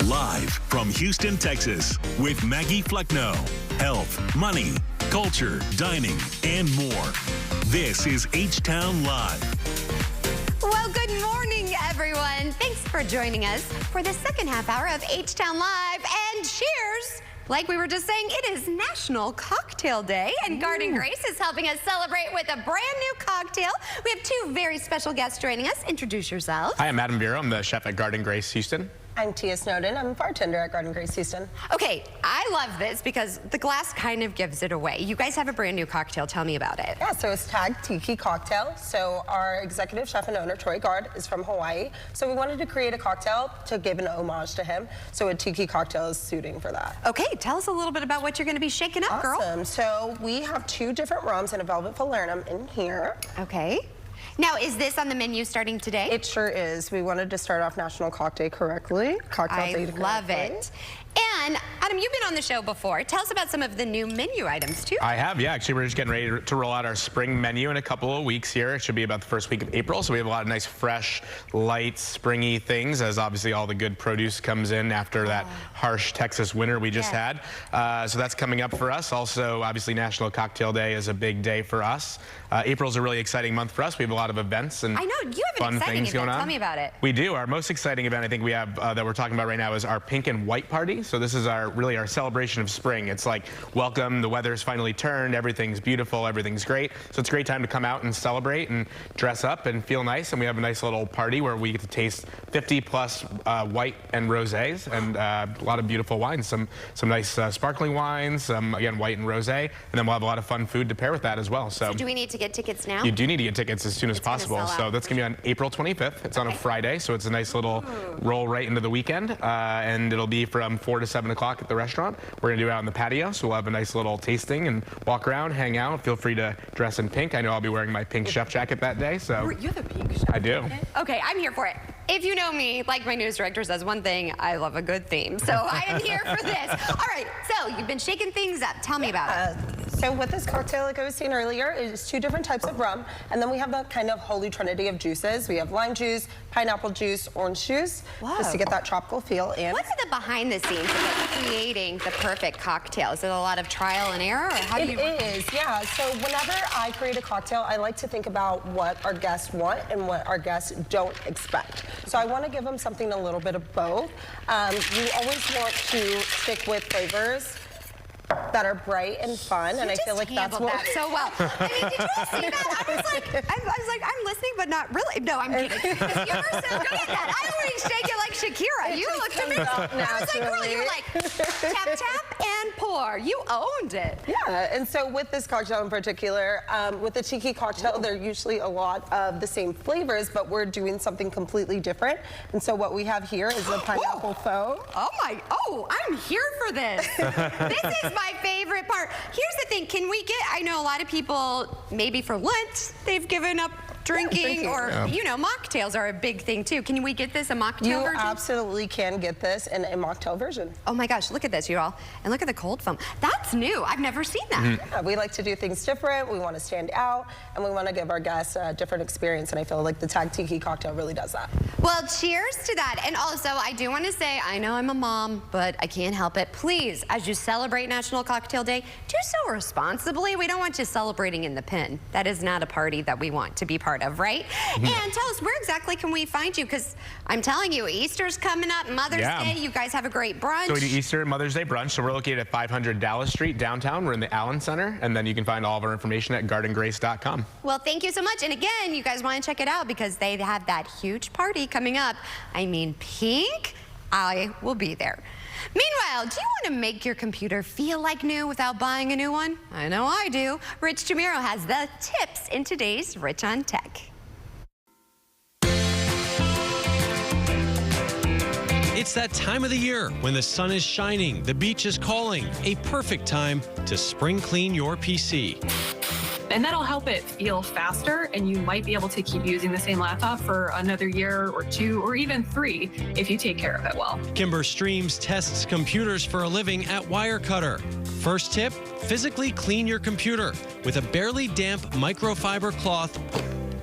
Live from Houston, Texas, with Maggie Flecknoe. Health, money, culture, dining, and more. This is H-Town Live.
Well, good morning, everyone. everyone. Thanks for joining us for the second half hour of H-Town Live. And cheers! Like we were just saying, it is National Cocktail Day, and Garden Grace is helping us celebrate with a brand new cocktail. We have two very special guests joining us. Introduce yourselves.
Hi, I'm Adam Vero. I'm the chef at Garden Grace Houston.
I'm Tia Snowden. I'm a bartender at Garden Grace Houston.
Okay, I love this because the glass kind of gives it away. You guys have a brand new cocktail. Tell me about it.
Yeah, so it's tagged Tiki Cocktail. So our executive chef and owner, Troy Gard, is from Hawaii. So we wanted to create a cocktail to give an homage to him. So a Tiki Cocktail is suiting for that.
Okay, tell us a little bit about what you're going to be shaking up, girl.
Awesome. So we have 2 different rums and a Velvet Falernum in here.
Okay. Now, is this on the menu starting today?
It sure is. We wanted to start off National Cocktail correctly.
I love it. And Adam, you've been on the show before. Tell us about some of the new menu items, too.
I have, yeah. Actually, we're just getting ready to roll out our spring menu in a couple of weeks here. It should be about the first week of April. So we have a lot of nice, fresh, light, springy things, as obviously all the good produce comes in after that harsh Texas winter we just had. So that's coming up for us. Also, obviously, National Cocktail Day is a big day for us. April's a really exciting month for us. We have a lot of events and
I know, you have
fun
an exciting
things going
event.
on.
Tell me about it.
We do. Our most exciting event I think we have that we're talking about right now is our Pink and White Party. So this is really our celebration of spring. It's like, welcome, the weather's finally turned, everything's beautiful, everything's great. So it's a great time to come out and celebrate and dress up and feel nice. And we have a nice little party where we get to taste 50 plus white and rosés and a lot of beautiful wines. Some nice sparkling wines, again, white and rosé. And then we'll have a lot of fun food to pair with that as well. So
do we need to get tickets now?
You do need to get tickets as soon as possible. So that's going to be on April 25th. It's on a Friday, so it's a nice little roll right into the weekend. And it'll be from 4 to 7 o'clock at the restaurant. We're going to do it out on the patio, so we'll have a nice little tasting and walk around, hang out. Feel free to dress in pink. I know I'll be wearing my pink chef jacket that day. So
you have a pink chef
I do.
Okay, I'm here for it. If you know me, like my news director says one thing, I love a good theme. So I am here for this. All right, so you've been shaking things up. Tell me about it.
So with this cocktail, like I was saying earlier, is 2 different types of rum. And then we have that kind of holy trinity of juices. We have lime juice, pineapple juice, orange juice, just to get that tropical feel in.
What's the behind the scenes of like creating the perfect cocktail? Is it a lot of trial and error? Or how do you
It is, yeah. So whenever I create a cocktail, I like to think about what our guests want and what our guests don't expect. So I want to give them something a little bit of both. You always want to stick with flavors that are bright and fun, and I feel like that's what
that so well. I mean, did you all see that? I was like, I'm listening, but not really. No, I'm kidding. You were so good at that. I always shake it like Shakira. You looked at me. I was like, girl, you were like tap tap and pour. You owned it.
Yeah, and so with this cocktail in particular, with the Tiki Cocktail, they're usually a lot of the same flavors, but we're doing something completely different. And so what we have here is the pineapple foam.
Oh, I'm here for this. This is my favorite part. Here's the thing, can we get, I know a lot of people, maybe for Lent, they've given up drinking or, you know, mocktails are a big thing too. Can we get this a mocktail version?
You absolutely can get this in a mocktail version.
Oh my gosh, look at this, you all. And look at the cold foam. That's new. I've never seen that.
Yeah, we like to do things different. We want to stand out, and we want to give our guests a different experience, and I feel like the Tag Tiki Cocktail really does that.
Well, cheers to that. And also, I do want to say, I know I'm a mom, but I can't help it. Please, as you celebrate National Cocktail Day, do so responsibly. We don't want you celebrating in the pen. That is not a party that we want to be part of, right? And tell us, where exactly can we find you? Because I'm telling you, Easter's coming up, Mother's Day. You guys have a great brunch.
So we do Easter and Mother's Day brunch. So we're located at 500 Dallas Street downtown. We're in the Allen Center, and then you can find all of our information at gardengrace.com.
Well, thank you so much. And again, you guys want to check it out because they have that huge party coming up. I mean, pink? I will be there. Meanwhile, do you want to make your computer feel like new without buying a new one? I know I do. Rich Chamiro has the tips in today's Rich on Tech.
It's that time of the year when the sun is shining, the beach is calling. A perfect time to spring clean your PC.
And that'll help it feel faster, and you might be able to keep using the same laptop for another year or 2 or even 3 if you take care of it well.
Kimber Streams tests computers for a living at Wirecutter. First tip, physically clean your computer with a barely damp microfiber cloth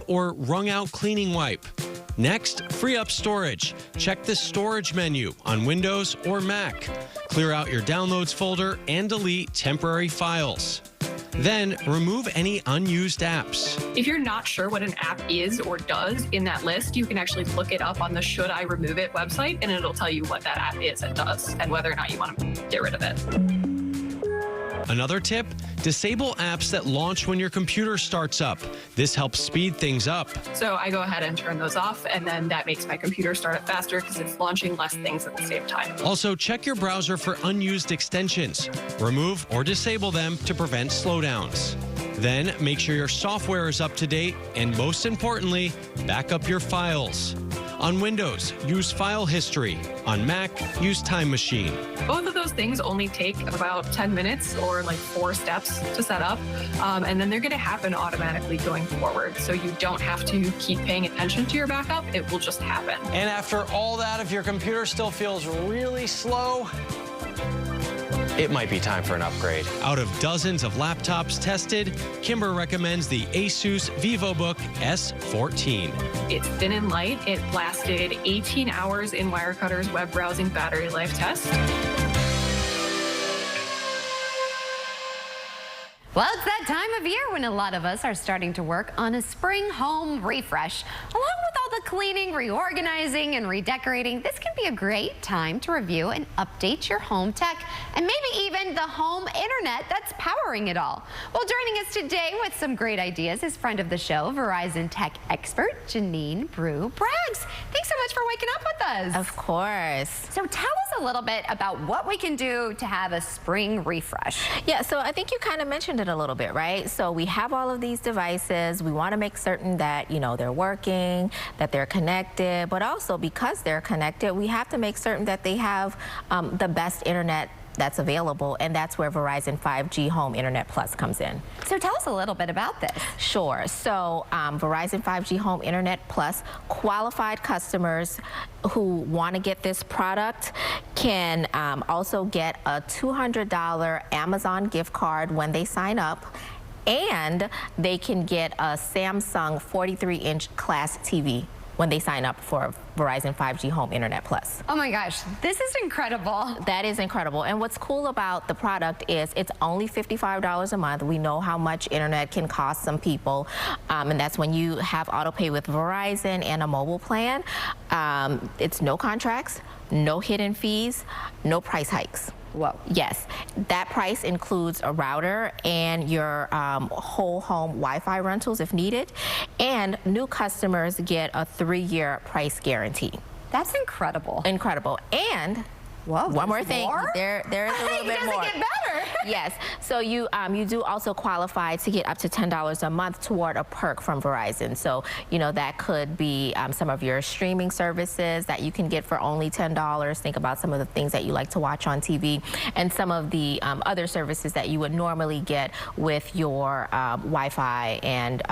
or wrung-out cleaning wipe. Next, free up storage. Check the storage menu on Windows or Mac. Clear out your downloads folder and delete temporary files. Then remove any unused apps.
If you're not sure what an app is or does in that list, you can actually look it up on the Should I Remove It website, and it'll tell you what that app is and does and whether or not you want to get rid of it.
Another tip, disable apps that launch when your computer starts up. This helps speed things up.
So I go ahead and turn those off, and then that makes my computer start up faster because it's launching less things at the same time.
Also, check your browser for unused extensions. Remove or disable them to prevent slowdowns. Then make sure your software is up to date, and most importantly, back up your files. On Windows, use File History. On Mac, use Time Machine.
Both of those things only take about 10 minutes or like 4 steps to set up, and then they're going to happen automatically going forward. So you don't have to keep paying attention to your backup. It will just happen.
And after all that, if your computer still feels really slow, it might be time for an upgrade. Out of dozens of laptops tested, Kimber recommends the Asus VivoBook S14.
It's thin and light. It lasted 18 hours in Wirecutter's web browsing battery life test.
Well, it's that time of year when a lot of us are starting to work on a spring home refresh. Along with all the cleaning, reorganizing, and redecorating, this can be a great time to review and update your home tech and maybe even the home internet that's powering it all. Well, joining us today with some great ideas is friend of the show, Verizon tech expert Janine Brew-Braggs. Thanks so much for waking up with us.
Of course.
So tell us a little bit about what we can do to have a spring refresh.
Yeah, so I think you kind of mentioned it a little bit, right? So we have all of these devices. We want to make certain that, you know, they're working, that they're connected, but also because they're connected, we have to make certain that they have the best internet that's available, and that's where Verizon 5G Home Internet Plus comes in.
So tell us a little bit about this.
Sure. So Verizon 5G Home Internet Plus, qualified customers who want to get this product can also get a $200 Amazon gift card when they sign up, and they can get a Samsung 43-inch class TV when they sign up for Verizon 5G Home Internet Plus.
Oh my gosh, this is incredible.
That is incredible. And what's cool about the product is it's only $55 a month. We know how much internet can cost some people, and that's when you have auto pay with Verizon and a mobile plan. It's no contracts, no hidden fees, no price hikes.
Whoa.
Yes, that price includes a router and your whole home Wi-Fi rentals if needed, and new customers get a 3-year price guarantee.
That's incredible.
Incredible. And
whoa,
one more thing.
More?
There is a little bit more.
It doesn't get better.
Yes. So you do also qualify to get up to $10 a month toward a perk from Verizon. So, you know, that could be some of your streaming services that you can get for only $10. Think about some of the things that you like to watch on TV, and some of the other services that you would normally get with your Wi-Fi and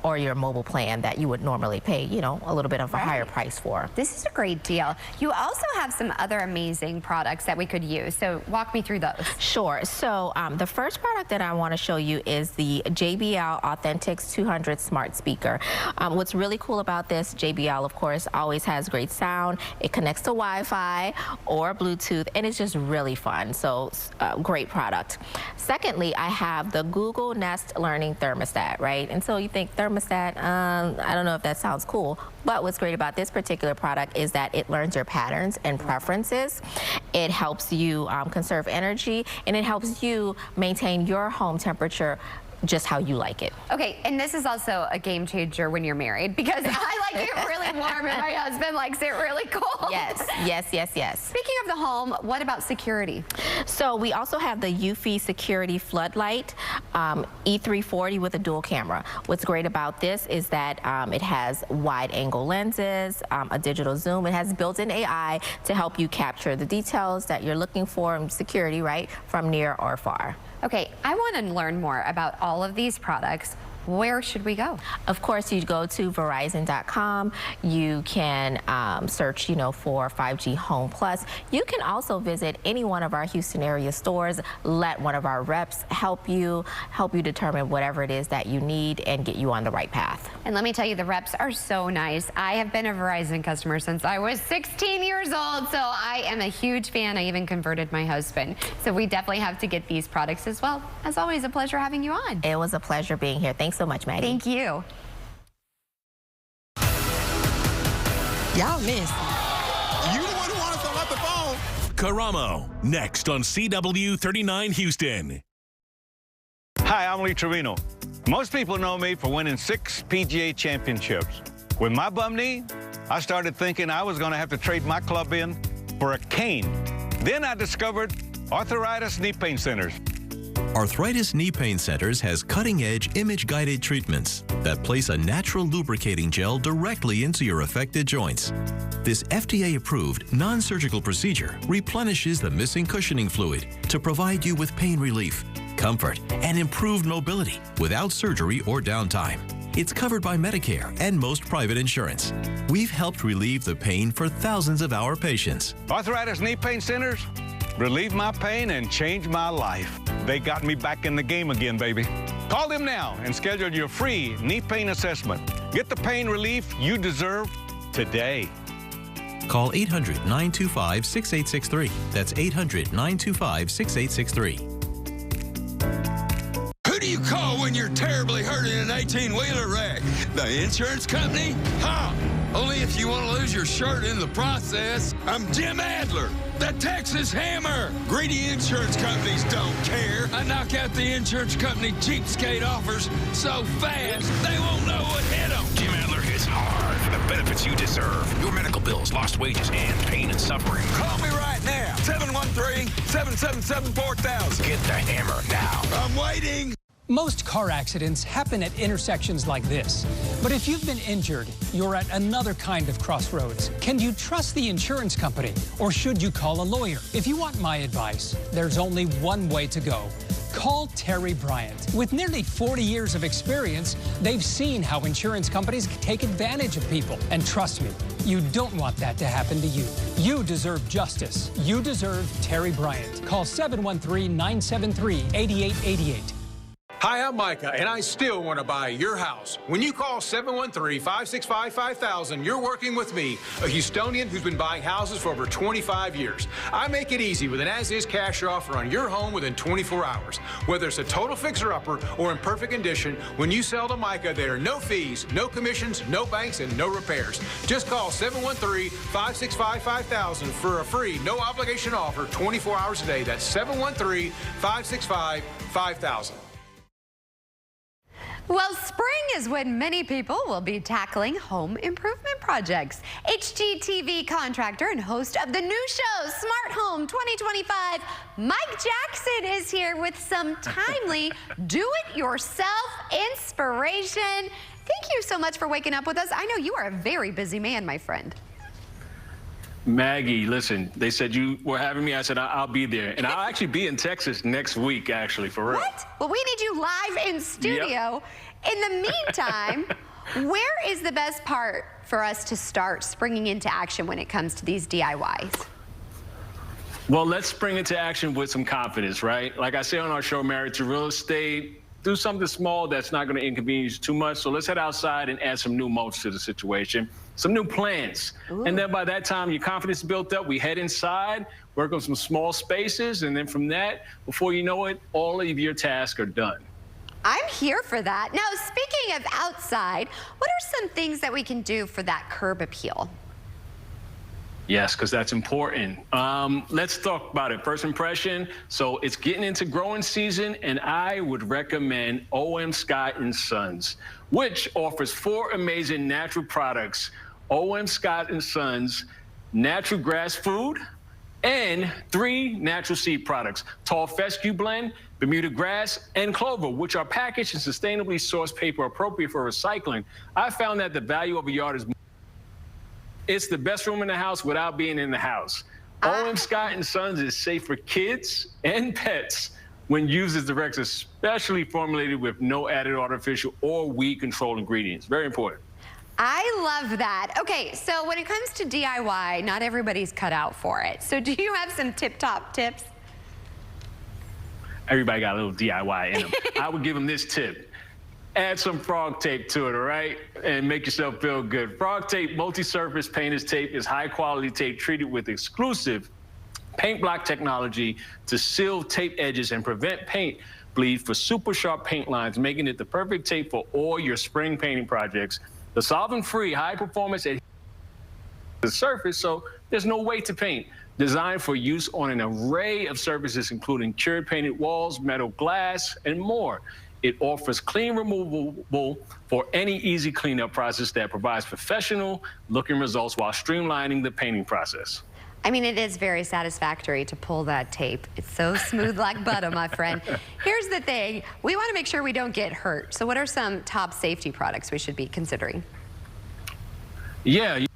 or your mobile plan that you would normally pay, you know, a little bit of a higher price for.
This is a great deal. You also have some other amazing products that we could use. So walk me through those.
Sure. So the first product that I want to show you is the JBL Authentics 200 smart speaker. What's really cool about this, JBL, of course, always has great sound. It connects to Wi-Fi or Bluetooth, and it's just really fun. So great product. Secondly, I have the Google Nest Learning Thermostat, right? And so you think thermostat, I don't know if that sounds cool, but what's great about this particular product is that it learns your patterns and preferences. It helps you conserve energy, and it helps you maintain your home temperature just how you like it.
Okay, and this is also a game changer when you're married, because I like it really warm and my husband likes it really cold.
Yes, yes, yes, yes.
Speaking of the home, what about security?
So we also have the Eufy Security Floodlight E340 with a dual camera. What's great about this is that it has wide angle lenses, a digital zoom. It has built-in AI to help you capture the details that you're looking for in security, right, from near or far.
Okay, I want to learn more about all of these products. where should we go?
Of course, you go to Verizon.com. You can search, for 5G Home Plus. You can also visit any one of our Houston area stores. Let one of our reps help you determine whatever it is that you need and get you on the right path.
And let me tell you, the reps are so nice. I have been a Verizon customer since I was 16 years old, so I am a huge fan. I even converted my husband. So we definitely have to get these products as well. As always, a pleasure having you on.
It was a pleasure being here. Thanks so much, Maggie.
Thank you.
Y'all missed. You the one who wanted to let the phone.
Karamo, next on CW39 Houston.
Hi, I'm Lee Trevino. Most people know me for winning 6 PGA championships. With my bum knee, I started thinking I was going to have to trade my club in for a cane. Then I discovered Arthritis Knee Pain Centers.
Arthritis Knee Pain Centers has cutting-edge image-guided treatments that place a natural lubricating gel directly into your affected joints. This FDA-approved, non-surgical procedure replenishes the missing cushioning fluid to provide you with pain relief, comfort, and improved mobility without surgery or downtime. It's covered by Medicare and most private insurance. We've helped relieve the pain for thousands of our patients.
Arthritis Knee Pain Centers relieve my pain and change my life. They got me back in the game again, baby. Call them now and schedule your free knee pain assessment. Get the pain relief you deserve today.
Call 800-925-6863. That's 800-925-6863.
Who do you call when you're terribly hurt in an 18-wheeler wreck? The insurance company? Huh? Only if you want to lose your shirt in the process. I'm Jim Adler, the Texas Hammer. Greedy insurance companies don't care. I knock out the insurance company cheapskate offers so fast they won't know what hit them.
Jim Adler hits hard for the benefits you deserve. Your medical bills, lost wages, and pain and suffering.
Call me right now. 713-777-4000.
Get the hammer now.
I'm waiting.
Most car accidents happen at intersections like this. But if you've been injured, you're at another kind of crossroads. Can you trust the insurance company, or should you call a lawyer? If you want my advice, there's only one way to go. Call Terry Bryant. With nearly 40 years of experience, they've seen how insurance companies take advantage of people. And trust me, you don't want that to happen to you. You deserve justice. You deserve Terry Bryant. Call 713-973-8888.
Hi, I'm Micah, and I still want to buy your house. When you call 713-565-5000, you're working with me, a Houstonian who's been buying houses for over 25 years. I make it easy with an as-is cash offer on your home within 24 hours. Whether it's a total fixer-upper or in perfect condition, when you sell to Micah, there are no fees, no commissions, no banks, and no repairs. Just call 713-565-5000 for a free, no-obligation offer 24 hours a day. That's 713-565-5000.
Well, spring is when many people will be tackling home improvement projects. HGTV contractor and host of the new show, Smart Home 2025, Mike Jackson is here with some timely do-it-yourself inspiration. Thank you so much for waking up with us. I know you are a very busy man, my friend.
Maggie, listen, they said you were having me. I said, I'll be there. And I'll actually be in Texas next week, actually, for real.
What? Well, we need you live in studio. Yep. In the meantime, where is the best part for us to start springing into action when it comes to these DIYs?
Well, let's spring into action with some confidence, right? Like I say on our show, Married to Real Estate, do something small that's not going to inconvenience you too much. So let's head outside and add some new mulch to the situation, some new plants. Ooh. And then by that time, your confidence is built up. We head inside, work on some small spaces. And then from that, before you know it, all of your tasks are done.
I'm here for that. Now, speaking of outside, what are some things that we can do for that curb appeal?
Yes, because that's important. Let's talk about it. First impression. So it's getting into growing season, and I would recommend OM Scott & Sons, which offers 4 amazing natural products. OM Scott & Sons natural grass food and 3 natural seed products, Tall Fescue Blend, Bermuda Grass, and Clover, which are packaged in sustainably sourced paper appropriate for recycling. I found that the value of a yard is it's the best room in the house without being in the house. OM Scott & Sons is safe for kids and pets when used as directed, especially formulated with no added artificial or weed control ingredients. Very important.
I love that. Okay, so when it comes to DIY, not everybody's cut out for it. So do you have some tip-top tips?
Everybody got a little DIY in them. I would give them this tip. Add some frog tape to it, all right? And make yourself feel good. Frog tape multi-surface painter's tape is high-quality tape treated with exclusive paint block technology to seal tape edges and prevent paint bleed for super sharp paint lines, making it the perfect tape for all your spring painting projects. The solvent-free, high-performance adhesive to the surface, so there's no weight to paint. Designed for use on an array of surfaces, including cured painted walls, metal glass, and more. It offers clean removable for any easy cleanup process that provides professional-looking results while streamlining the painting process.
I mean, it is very satisfactory to pull that tape. It's so smooth like butter, my friend. Here's the thing. We want to make sure we don't get hurt. So what are some top safety products we should be considering?
Yeah.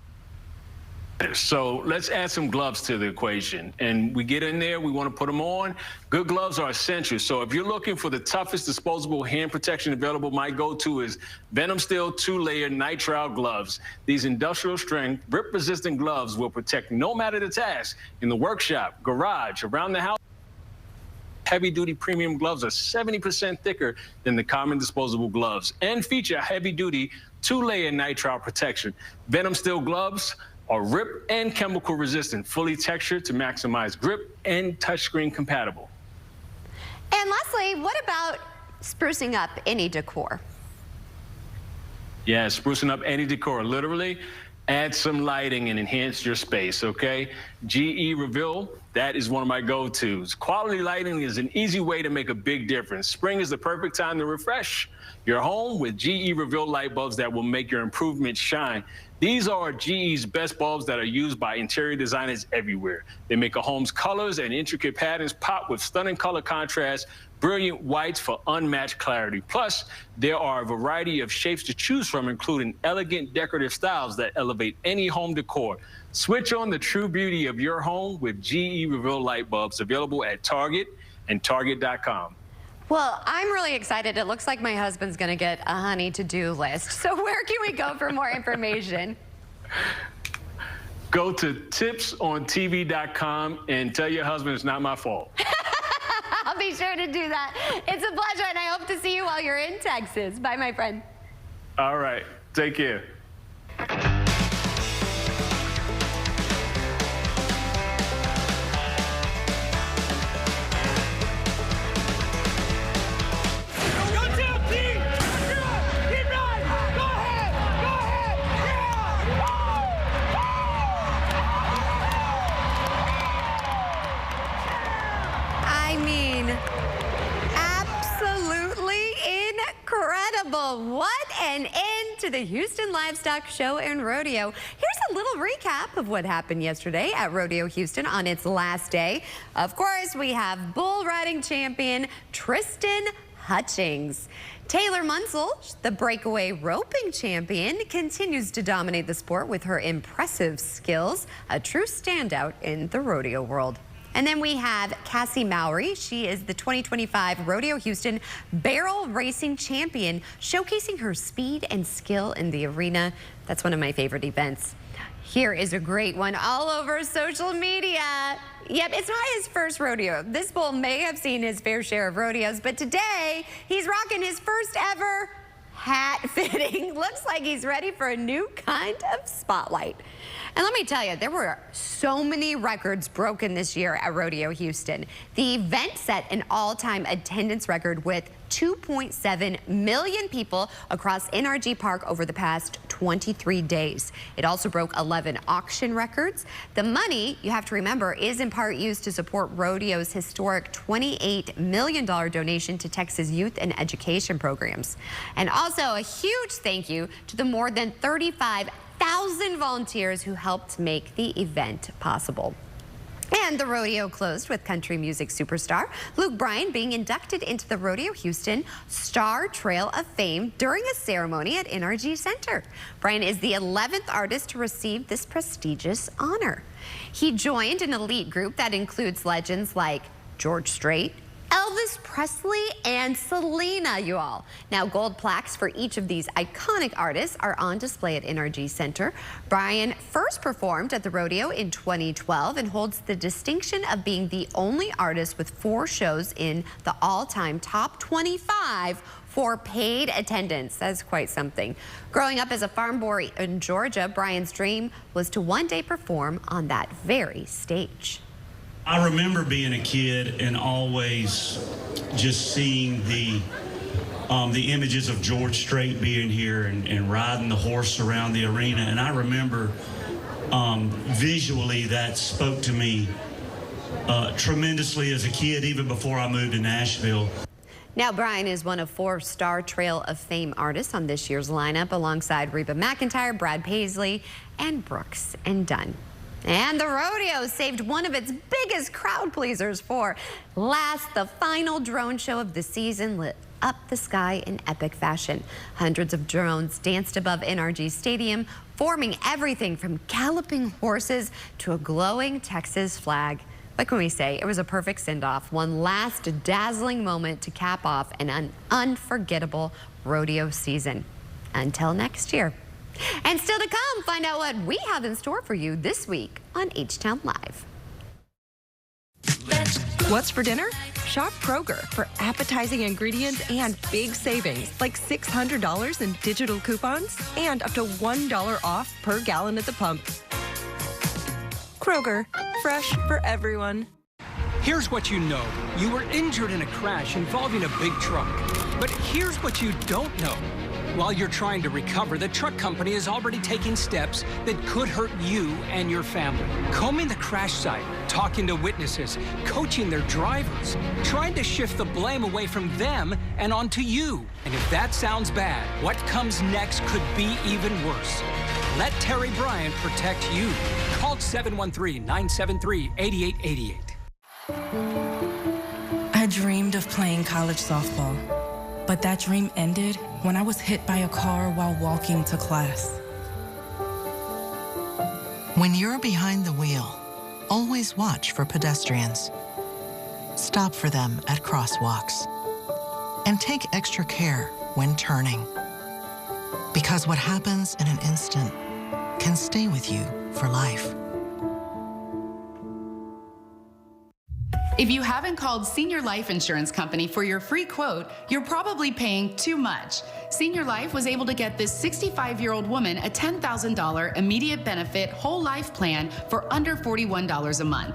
So let's add some gloves to the equation. And we get in there, we want to put them on. Good gloves are essential. So if you're looking for the toughest disposable hand protection available, my go-to is Venom Steel 2-layer nitrile gloves. These industrial strength, rip-resistant gloves will protect no matter the task. In the workshop, garage, around the house, heavy-duty premium gloves are 70% thicker than the common disposable gloves and feature heavy-duty 2-layer nitrile protection. Venom Steel gloves are rip and chemical resistant, fully textured to maximize grip and touchscreen compatible.
And lastly, what about sprucing up any decor?
Yeah, sprucing up any decor. Literally, add some lighting and enhance your space, okay? GE Reveal, that is one of my go-tos. Quality lighting is an easy way to make a big difference. Spring is the perfect time to refresh your home with GE Reveal light bulbs that will make your improvements shine. These are GE's best bulbs that are used by interior designers everywhere. They make a home's colors and intricate patterns pop with stunning color contrast, brilliant whites for unmatched clarity. Plus, there are a variety of shapes to choose from, including elegant decorative styles that elevate any home decor. Switch on the true beauty of your home with GE Reveal light bulbs, available at Target and Target.com.
Well, I'm really excited. It looks like my husband's going to get a honey to-do list. So where can we go for more information?
Go to tipsontv.com and tell your husband it's not my fault.
I'll be sure to do that. It's a pleasure, and I hope to see you while you're in Texas. Bye, my friend.
All right. Take care.
What an end to the Houston Livestock Show and Rodeo. Here's a little recap of what happened yesterday at Rodeo Houston on its last day. Of course, we have bull riding champion Tristan Hutchings. Taylor Munsell, the breakaway roping champion, continues to dominate the sport with her impressive skills, a true standout in the rodeo world. And then we have Cassie Mowry. She is the 2025 Rodeo Houston Barrel Racing Champion, showcasing her speed and skill in the arena. That's one of my favorite events. Here is a great one all over social media. Yep, it's not his first rodeo. This bull may have seen his fair share of rodeos, but today he's rocking his first ever hat fitting. Looks like he's ready for a new kind of spotlight. And let me tell you, there were so many records broken this year at Rodeo Houston. The event set an all-time attendance record with 2.7 million people across NRG Park over the past 23 days. It also broke 11 auction records. The money, you have to remember, is in part used to support Rodeo's historic $28 million donation to Texas youth and education programs. And also a huge thank you to the more than 35,000 volunteers who helped make the event possible. And the rodeo closed with country music superstar Luke Bryan being inducted into the Rodeo Houston Star Trail of Fame during a ceremony at NRG Center. Bryan is the 11th artist to receive this prestigious honor. He joined an elite group that includes legends like George Strait, Elvis Presley and Selena, you all. Now, gold plaques for each of these iconic artists are on display at NRG Center. Brian first performed at the rodeo in 2012 and holds the distinction of being the only artist with 4 shows in the all-time top 25 for paid attendance. That's quite something. Growing up as a farm boy in Georgia, Brian's dream was to one day perform on that very stage.
I remember being a kid and always just seeing the images of George Strait being here and riding the horse around the arena. And I remember visually that spoke to me tremendously as a kid, even before I moved to Nashville.
Now, Brian is one of 4 Star Trail of Fame artists on this year's lineup, alongside Reba McEntire, Brad Paisley, and Brooks and Dunn. And the rodeo saved one of its biggest crowd pleasers for last. The final drone show of the season lit up the sky in epic fashion. Hundreds of drones danced above NRG Stadium, forming everything from galloping horses to a glowing Texas flag. What can we say? It was a perfect send-off, one last dazzling moment to cap off an unforgettable rodeo season. Until next year. And still to come, find out what we have in store for you this week on H-Town Live.
What's for dinner? Shop Kroger for appetizing ingredients and big savings, like $600 in digital coupons and up to $1 off per gallon at the pump. Kroger, fresh for everyone.
Here's what you know. You were injured in a crash involving a big truck. But here's what you don't know. While you're trying to recover, the truck company is already taking steps that could hurt you and your family. Combing the crash site, talking to witnesses, coaching their drivers, trying to shift the blame away from them and onto you. And if that sounds bad, what comes next could be even worse. Let Terry Bryant protect you. Call 713-973-8888.
I dreamed of playing college softball, but that dream ended when I was hit by a car while walking to class.
When you're behind the wheel, always watch for pedestrians. Stop for them at crosswalks. And take extra care when turning. Because what happens in an instant can stay with you for life.
If you haven't called Senior Life Insurance Company for your free quote, you're probably paying too much. Senior Life was able to get this 65-year-old woman a $10,000 immediate benefit whole life plan for under $41 a month.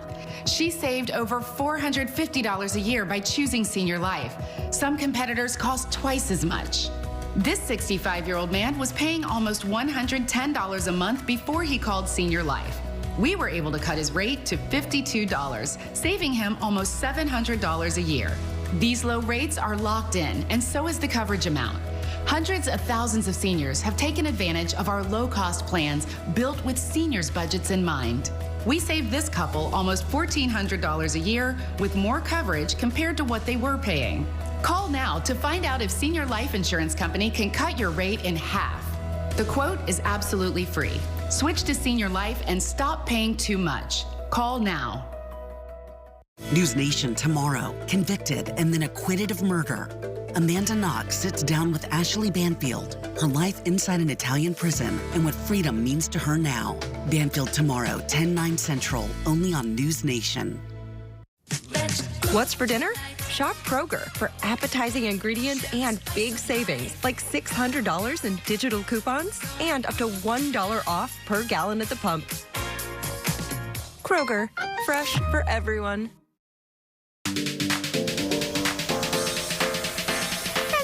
She saved over $450 a year by choosing Senior Life. Some competitors cost twice as much. This 65-year-old man was paying almost $110 a month before he called Senior Life. We were able to cut his rate to $52, saving him almost $700 a year. These low rates are locked in, and so is the coverage amount. Hundreds of thousands of seniors have taken advantage of our low-cost plans built with seniors' budgets in mind. We saved this couple almost $1,400 a year with more coverage compared to what they were paying. Call now to find out if Senior Life Insurance Company can cut your rate in half. The quote is absolutely free. Switch to Senior Life and stop paying too much. Call now.
News Nation tomorrow. Convicted and then acquitted of murder. Amanda Knox sits down with Ashley Banfield, her life inside an Italian prison, and what freedom means to her now. Banfield tomorrow, 10/9 Central, only on News Nation.
What's for dinner? Shop Kroger for appetizing ingredients and big savings, like $600 in digital coupons and up to $1 off per gallon at the pump. Kroger, fresh for everyone.
And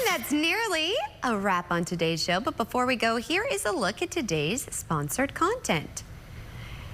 that's nearly a wrap on today's show. But before we go, here is a look at today's sponsored content.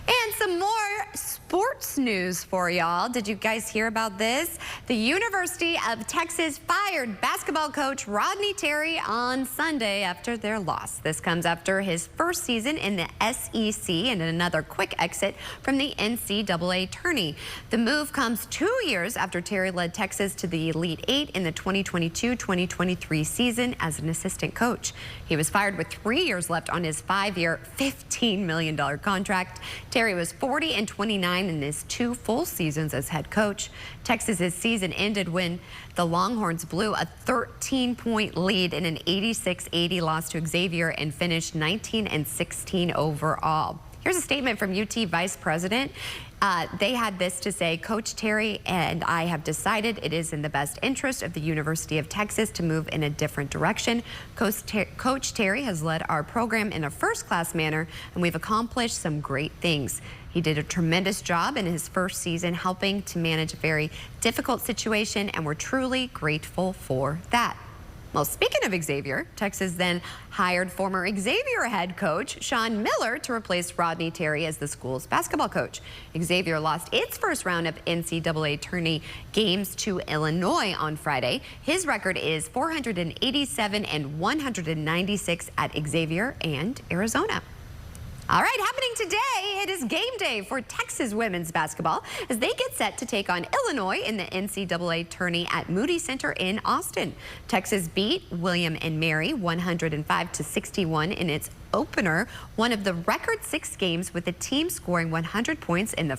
And some more sports news for y'all. Did you guys hear about this? The University of Texas fired basketball coach Rodney Terry on Sunday after their loss. This comes after his first season in the SEC and another quick exit from the NCAA tourney. The move comes 2 years after Terry led Texas to the Elite Eight in the 2022-2023 season as an assistant coach. He was fired with 3 years left on his 5-year, $15 million contract. Terry was 40-29 in his 2 full seasons as head coach. Texas's season ended when the Longhorns blew a 13-point lead in an 86-80 loss to Xavier and finished 19-16 overall. Here's a statement from UT Vice President. They had this to say: Coach Terry and I have decided it is in the best interest of the University of Texas to move in a different direction. Coach Terry has led our program in a first-class manner, and we've accomplished some great things. He did a tremendous job in his first season helping to manage a very difficult situation, and we're truly grateful for that. Well, speaking of Xavier, Texas then hired former Xavier head coach Sean Miller to replace Rodney Terry as the school's basketball coach. Xavier lost its first round of NCAA tourney games to Illinois on Friday. His record is 487-196 at Xavier and Arizona. All right, happening today, it is game day for Texas women's basketball as they get set to take on Illinois in the NCAA tourney at Moody Center in Austin. Texas beat William and Mary 105-61 in its opener, one of the record 6 games with the team scoring 100 points in the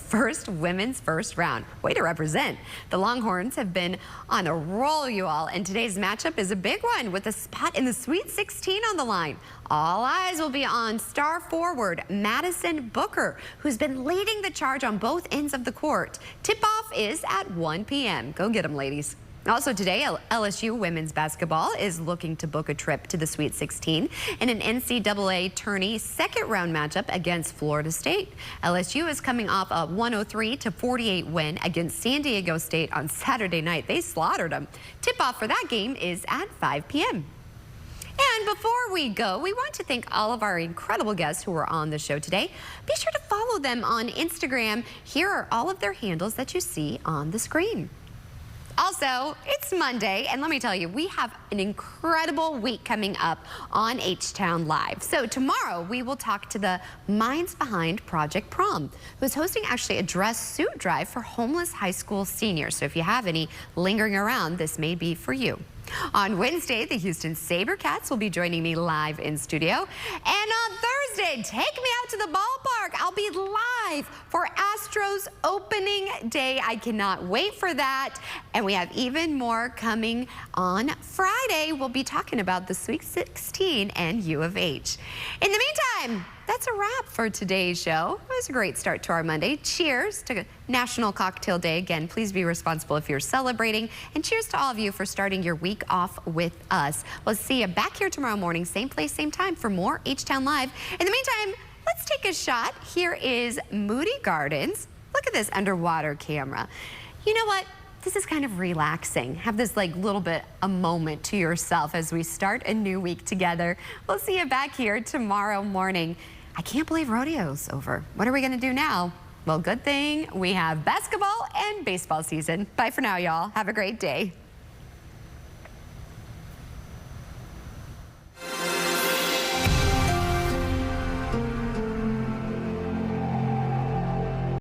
women's first round. Way to represent. The Longhorns have been on a roll, you all, and today's matchup is a big one with a spot in the Sweet 16 on the line. All eyes will be on star forward Madison Booker, who's been leading the charge on both ends of the court. Tip-off is at 1 p.m. Go get them, ladies. Also today, LSU women's basketball is looking to book a trip to the Sweet 16 in an NCAA tourney second-round matchup against Florida State. LSU is coming off a 103-48 win against San Diego State on Saturday night. They slaughtered them. Tip-off for that game is at 5 p.m. And before we go, we want to thank all of our incredible guests who were on the show today. Be sure to follow them on Instagram. Here are all of their handles that you see on the screen. Also, it's Monday, and let me tell you, we have an incredible week coming up on H-Town Live. So tomorrow, we will talk to the minds behind Project Prom, who's hosting actually a dress suit drive for homeless high school seniors. So if you have any lingering around, this may be for you. On Wednesday, the Houston SaberCats will be joining me live in studio. And on Thursday, take me out to the ballpark. I'll be live for Astros opening day. I cannot wait for that. And we have even more coming on Friday. We'll be talking about the Sweet 16 and U of H. In the meantime, that's a wrap for today's show. It was a great start to our Monday. Cheers to National Cocktail Day. Again, please be responsible if you're celebrating. And cheers to all of you for starting your week off with us. We'll see you back here tomorrow morning, same place, same time for more H-Town Live. In the meantime, let's take a shot. Here is Moody Gardens. Look at this underwater camera. You know what? This is kind of relaxing. Have this like little bit a moment to yourself as we start a new week together. We'll see you back here tomorrow morning. I can't believe rodeo's over. What are we gonna do now? Well, good thing we have basketball and baseball season. Bye for now, y'all. Have a great day.